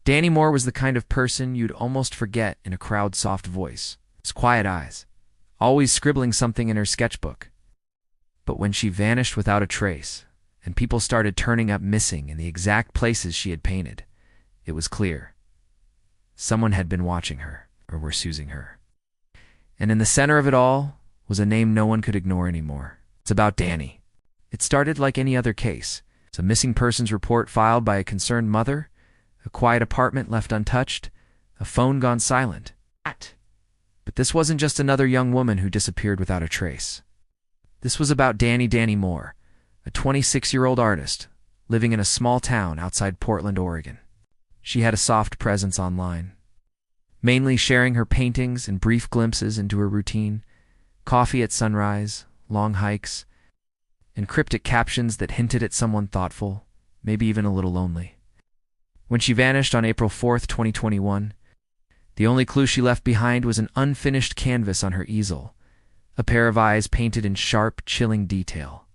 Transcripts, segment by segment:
Danni Moore was the kind of person you'd almost forget in a crowd's soft voice, his quiet eyes, always scribbling something in her sketchbook. But when she vanished without a trace, and people started turning up missing in the exact places she had painted, it was clear. Someone had been watching her, or were using her. And in the center of it all was a name no one could ignore anymore. It's About Danni. It started like any other case. It's a missing persons report filed by a concerned mother, a quiet apartment left untouched, a phone gone silent. But this wasn't just another young woman who disappeared without a trace. This was about Danni Moore, a 26-year-old artist living in a small town outside Portland, Oregon. She had a soft presence online, mainly sharing her paintings and brief glimpses into her routine, coffee at sunrise, long hikes, and cryptic captions that hinted at someone thoughtful, maybe even a little lonely. When she vanished on April 4th, 2021, the only clue she left behind was an unfinished canvas on her easel, a pair of eyes painted in sharp, chilling detail.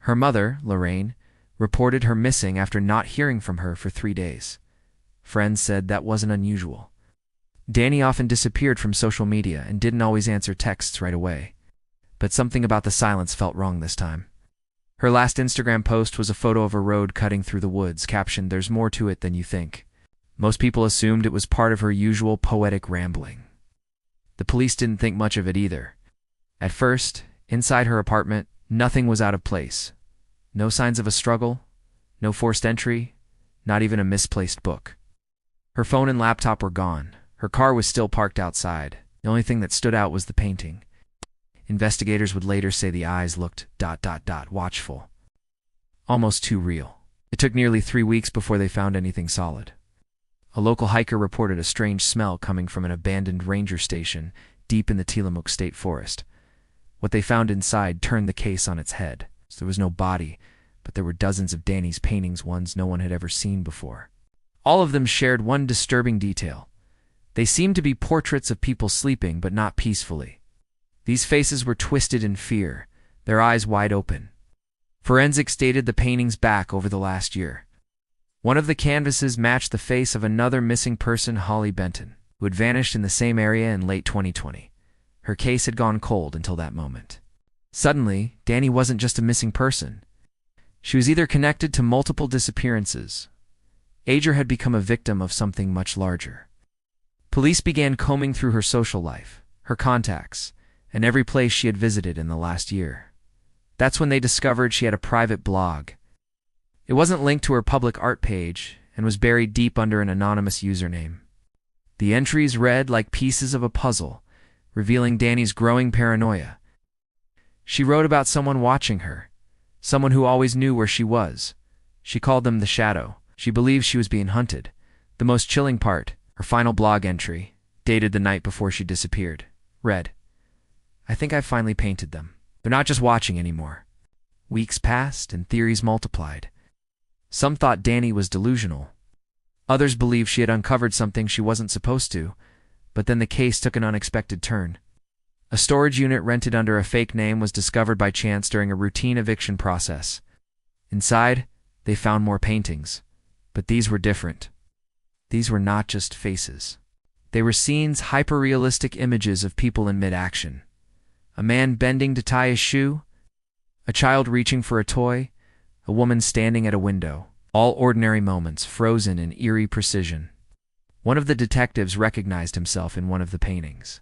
Her mother, Lorraine, reported her missing after not hearing from her for 3 days. Friends said that wasn't unusual. Danni often disappeared from social media and didn't always answer texts right away. But something about the silence felt wrong this time. Her last Instagram post was a photo of a road cutting through the woods, captioned, "There's more to it than you think." Most people assumed it was part of her usual poetic rambling. The police didn't think much of it either. At first, inside her apartment, nothing was out of place. No signs of a struggle, no forced entry, not even a misplaced book. Her phone and laptop were gone. Her car was still parked outside. The only thing that stood out was the painting. Investigators would later say the eyes looked ... watchful. Almost too real. It took nearly 3 weeks before they found anything solid. A local hiker reported a strange smell coming from an abandoned ranger station deep in the Tillamook State Forest. What they found inside turned the case on its head. So there was no body, but there were dozens of Danni's paintings, ones no one had ever seen before. All of them shared one disturbing detail. They seemed to be portraits of people sleeping, but not peacefully. These faces were twisted in fear, their eyes wide open. Forensics dated the paintings back over the last year. One of the canvases matched the face of another missing person, Holly Benton, who had vanished in the same area in late 2020. Her case had gone cold until that moment. Suddenly, Danni wasn't just a missing person. She was either connected to multiple disappearances, or had become a victim of something much larger. Police began combing through her social life, her contacts, and every place she had visited in the last year. That's when they discovered she had a private blog. It wasn't linked to her public art page and was buried deep under an anonymous username. The entries read like pieces of a puzzle, revealing Danni's growing paranoia. She wrote about someone watching her, someone who always knew where she was. She called them the Shadow. She believed she was being hunted. The most chilling part, her final blog entry, dated the night before she disappeared, read, "I think I finally painted them. They're not just watching anymore." Weeks passed and theories multiplied. Some thought Danni was delusional. Others believed she had uncovered something she wasn't supposed to, but then the case took an unexpected turn. A storage unit rented under a fake name was discovered by chance during a routine eviction process. Inside, they found more paintings, but these were different. These were not just faces. They were scenes, hyper-realistic images of people in mid-action. A man bending to tie a shoe, a child reaching for a toy, a woman standing at a window. All ordinary moments, frozen in eerie precision. One of the detectives recognized himself in one of the paintings.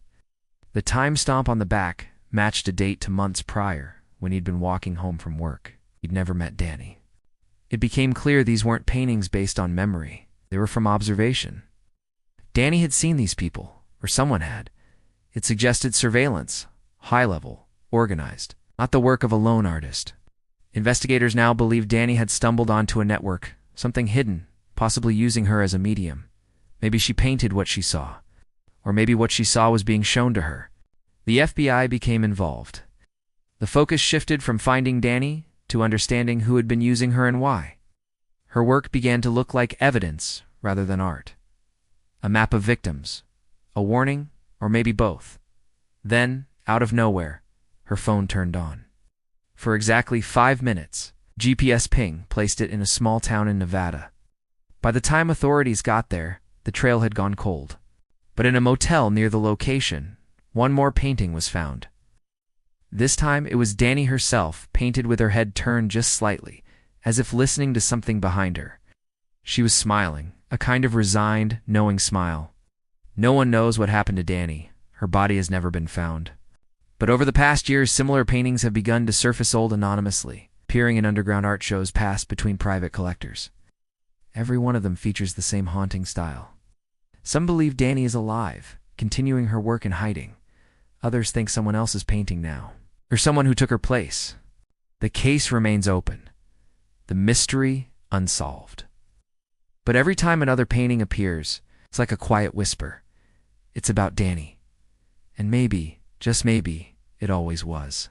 The time stamp on the back matched a date to months prior, when he'd been walking home from work. He'd never met Danni. It became clear these weren't paintings based on memory. They were from observation. Danni had seen these people, or someone had. It suggested surveillance, high-level, organized, not the work of a lone artist. Investigators now believe Danni had stumbled onto a network, something hidden, possibly using her as a medium. Maybe she painted what she saw, or maybe what she saw was being shown to her. The FBI became involved. The focus shifted from finding Danni to understanding who had been using her and why. Her work began to look like evidence rather than art. A map of victims, a warning, or maybe both. Then, out of nowhere, her phone turned on. For exactly 5 minutes, GPS ping placed it in a small town in Nevada. By the time authorities got there, the trail had gone cold. But in a motel near the location, one more painting was found. This time it was Danni herself, painted with her head turned just slightly, as if listening to something behind her. She was smiling, a kind of resigned, knowing smile. No one knows what happened to Danni. Her body has never been found. But over the past years, similar paintings have begun to surface old anonymously, appearing in underground art shows passed between private collectors. Every one of them features the same haunting style. Some believe Danni is alive, continuing her work in hiding. Others think someone else is painting now, or someone who took her place. The case remains open. The mystery unsolved. But every time another painting appears, it's like a quiet whisper. It's about Danni. And maybe, just maybe, it always was.